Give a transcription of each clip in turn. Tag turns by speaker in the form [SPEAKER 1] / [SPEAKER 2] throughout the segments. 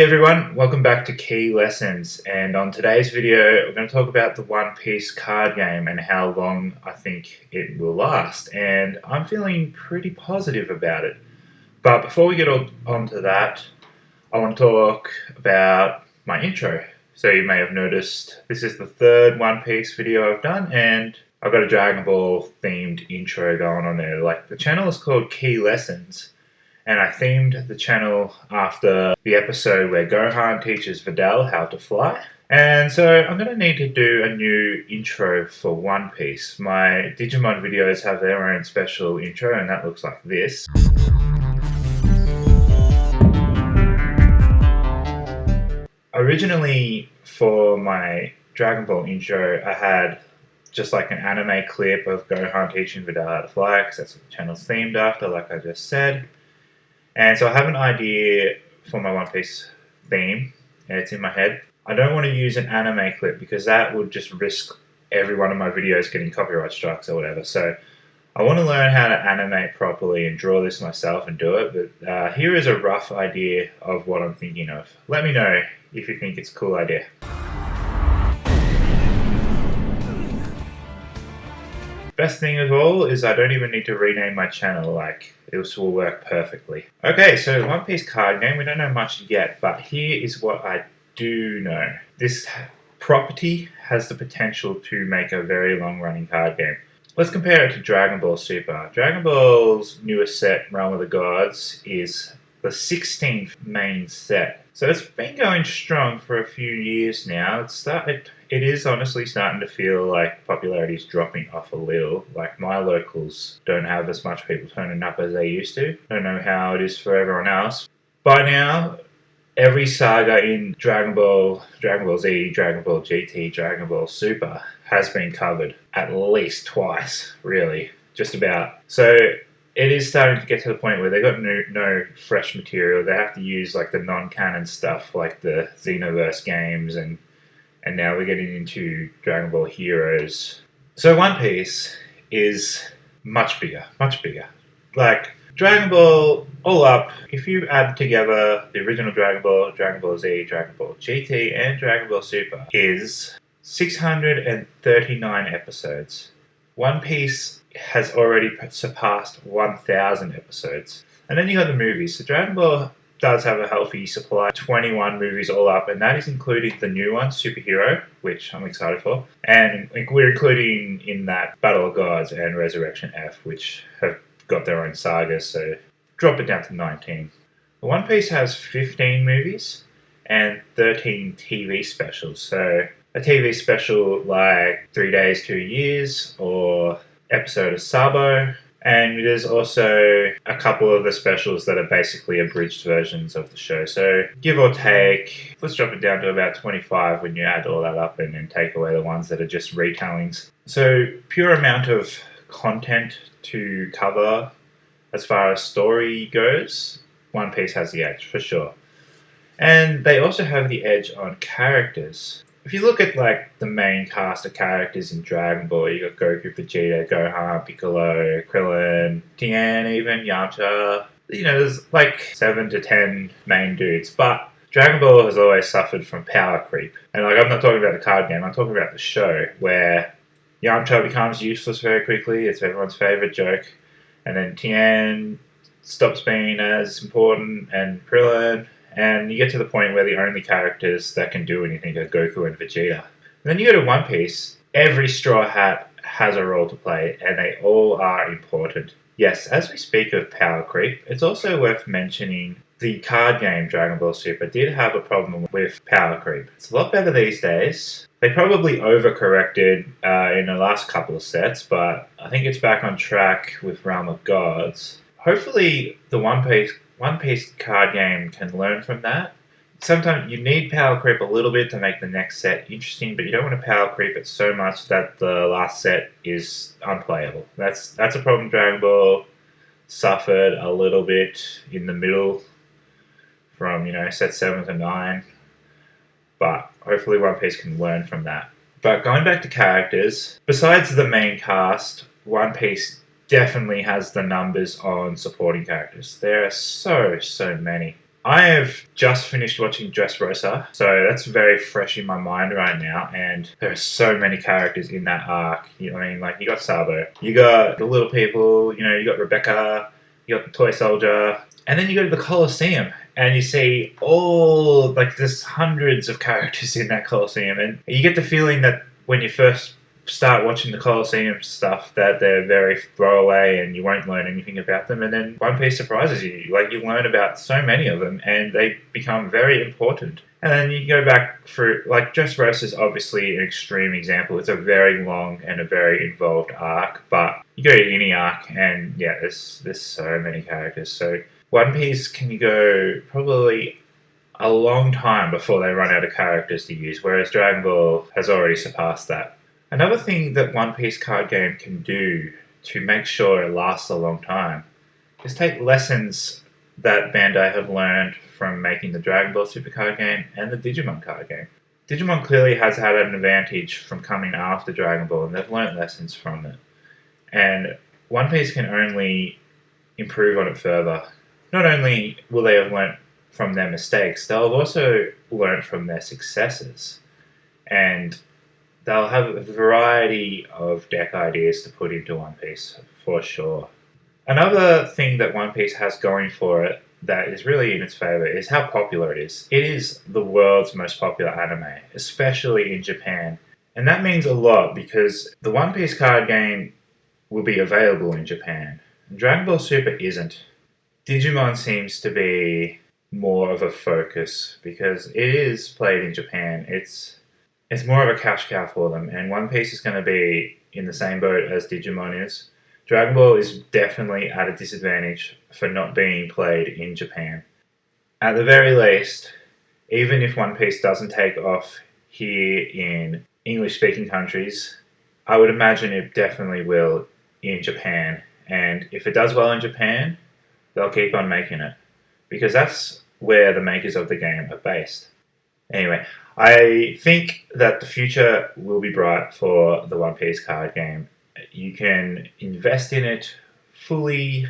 [SPEAKER 1] Hey everyone, welcome back to Key Lessons, and on today's video we're going to talk about the One Piece card game and how long I think it will last, and I'm feeling pretty positive about it. But before we get onto that, I want to talk about my intro. So you may have noticed this is the third One Piece video I've done, and I've got a Dragon Ball themed intro going on there. Like, the channel is called Key Lessons, and I themed the channel after the episode where Gohan teaches Videl how to fly. And so I'm going to need to do a new intro for One Piece. My Digimon videos have their own special intro, and that looks like this. Originally, for my Dragon Ball intro, I had just like an anime clip of Gohan teaching Videl how to fly, because that's what the channel's themed after, like I just said. And so I have an idea for my One Piece theme, and it's in my head. I don't want to use an anime clip because that would just risk every one of my videos getting copyright strikes or whatever. So I want to learn how to animate properly and draw this myself and do it. But here is a rough idea of what I'm thinking of. Let me know if you think it's a cool idea. Best thing of all is I don't even need to rename my channel, like, this will work perfectly. Okay, so One Piece card game, we don't know much yet, but here is what I do know. This property has the potential to make a very long-running card game. Let's compare it to Dragon Ball Super. Dragon Ball's newest set, Realm of the Gods, is the 16th main set. So it's been going strong for a few years now. It is honestly starting to feel like popularity is dropping off a little. Like, my locals don't have as much people turning up as they used to. I don't know how it is for everyone else. By now, every saga in Dragon Ball Z, Dragon Ball GT, Dragon Ball Super has been covered at least twice, really. Just about. So it is starting to get to the point where they've got no fresh material. They have to use like the non-canon stuff, like the Xenoverse games, and now we're getting into Dragon Ball Heroes. So One Piece is much bigger, much bigger. Like, Dragon Ball, all up, if you add together the original Dragon Ball Z, Dragon Ball GT, and Dragon Ball Super, is 639 episodes. One Piece has already surpassed 1,000 episodes. And then you got the movies. So Dragon Ball does have a healthy supply, 21 movies all up, and that is including the new one, Superhero, which I'm excited for. And we're including in that Battle of Gods and Resurrection F, which have got their own sagas, so drop it down to 19. The One Piece has 15 movies and 13 TV specials. So a TV special like 3 Days, 2 Years, or episode of Sabo. And there's also a couple of the specials that are basically abridged versions of the show. So give or take, let's drop it down to about 25 when you add all that up and then take away the ones that are just retellings. So pure amount of content to cover as far as story goes, One Piece has the edge for sure. And they also have the edge on characters. If you look at like the main cast of characters in Dragon Ball, you got Goku, Vegeta, Gohan, Piccolo, Krillin, Tien, even Yamcha. You know, there's like 7 to 10 main dudes, but Dragon Ball has always suffered from power creep. And like, I'm not talking about the card game, I'm talking about the show, where Yamcha becomes useless very quickly. It's everyone's favorite joke. And then Tien stops being as important, and Krillin. And you get to the point where the only characters that can do anything are Goku and Vegeta. And then you go to One Piece, every Straw Hat has a role to play, and they all are important. Yes, as we speak of power creep, it's also worth mentioning the card game Dragon Ball Super did have a problem with power creep. It's a lot better these days. They probably overcorrected in the last couple of sets, but I think it's back on track with Realm of Gods. Hopefully the One Piece card game can learn from that. Sometimes you need power creep a little bit to make the next set interesting, but you don't want to power creep it so much that the last set is unplayable. That's a problem Dragon Ball suffered a little bit in the middle from, set 7 to 9. But hopefully One Piece can learn from that. But going back to characters, besides the main cast, One Piece definitely has the numbers on supporting characters. There are so many. I have just finished watching Dressrosa, so that's very fresh in my mind right now, and there are so many characters in that arc. I mean, like, you got Sabo, you got the little people, you got Rebecca, you got the toy soldier, and then you go to the Colosseum, and you see there's hundreds of characters in that Colosseum, and you get the feeling that when you first start watching the Colosseum stuff that they're very throwaway and you won't learn anything about them, and then One Piece surprises you. Like, you learn about so many of them and they become very important. And then you go back through, like, Dressrosa is obviously an extreme example. It's a very long and a very involved arc, but you go to any arc and yeah, there's so many characters. So One Piece can go probably a long time before they run out of characters to use, whereas Dragon Ball has already surpassed that. Another thing that One Piece card game can do to make sure it lasts a long time is take lessons that Bandai have learned from making the Dragon Ball Super card game and the Digimon card game. Digimon clearly has had an advantage from coming after Dragon Ball, and they've learned lessons from it. And One Piece can only improve on it further. Not only will they have learnt from their mistakes, they'll have also learnt from their successes. And they'll have a variety of deck ideas to put into One Piece, for sure. Another thing that One Piece has going for it that is really in its favour is how popular it is. It is the world's most popular anime, especially in Japan. And that means a lot because the One Piece card game will be available in Japan. Dragon Ball Super isn't. Digimon seems to be more of a focus because it is played in Japan. It's more of a cash cow for them, and One Piece is going to be in the same boat as Digimon is. Dragon Ball is definitely at a disadvantage for not being played in Japan. At the very least, even if One Piece doesn't take off here in English-speaking countries, I would imagine it definitely will in Japan. And if it does well in Japan, they'll keep on making it, because that's where the makers of the game are based. Anyway, I think that the future will be bright for the One Piece card game. You can invest in it fully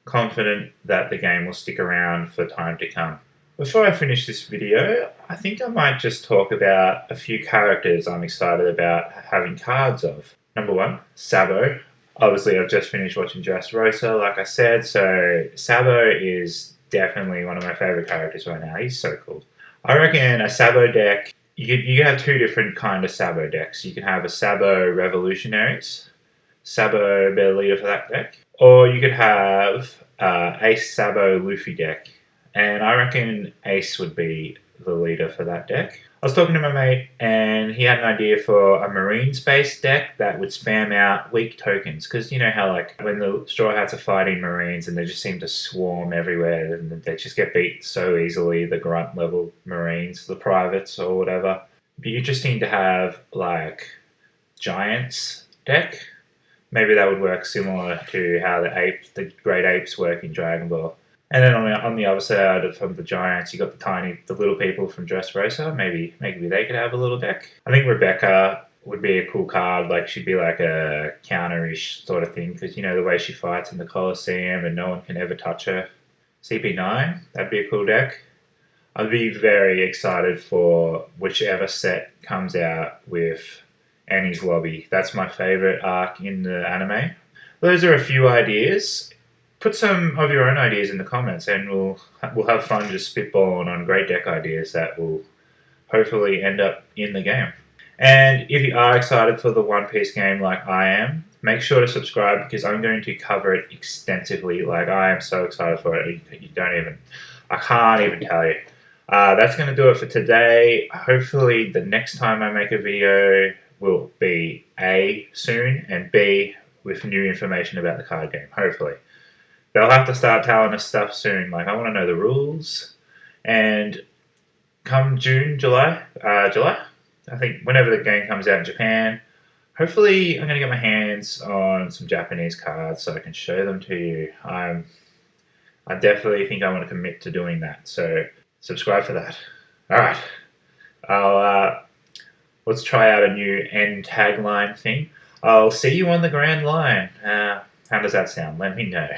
[SPEAKER 1] confident that the game will stick around for time to come. Before I finish this video, I think I might just talk about a few characters I'm excited about having cards of. Number one, Sabo. Obviously, I've just finished watching Dressrosa, like I said, so Sabo is definitely one of my favourite characters right now. He's so cool. I reckon a Sabo deck, you can have two different kind of Sabo decks. You can have a Sabo Revolutionaries, Sabo be the leader for that deck, or you could have Ace Sabo Luffy deck. And I reckon Ace would be the leader for that deck. I was talking to my mate and he had an idea for a Marines-based deck that would spam out weak tokens. Because you know how, like, when the Straw Hats are fighting Marines and they just seem to swarm everywhere and they just get beat so easily, the grunt level Marines, the privates or whatever. It'd be interesting to have, like, Giants deck. Maybe that would work similar to how the Great Apes work in Dragon Ball. And then on the other side from the Giants, you got the little people from Dressrosa. Maybe they could have a little deck. I think Rebecca would be a cool card. Like, she'd be like a counter-ish sort of thing, because you know the way she fights in the Colosseum and no one can ever touch her. CP9, that'd be a cool deck. I'd be very excited for whichever set comes out with Annie's Lobby. That's my favourite arc in the anime. Those are a few ideas. Put some of your own ideas in the comments and we'll have fun just spitballing on great deck ideas that will hopefully end up in the game. And if you are excited for the One Piece game like I am, make sure to subscribe because I'm going to cover it extensively. Like, I am so excited for it. I can't even tell you. That's going to do it for today. Hopefully the next time I make a video will be A, soon, and B, with new information about the card game, hopefully. They'll have to start telling us stuff soon. Like, I want to know the rules. And come July, I think whenever the game comes out in Japan, hopefully I'm going to get my hands on some Japanese cards so I can show them to you. I definitely think I want to commit to doing that. So subscribe for that. Alright. Let's try out a new end tagline thing. I'll see you on the Grand Line. How does that sound? Let me know.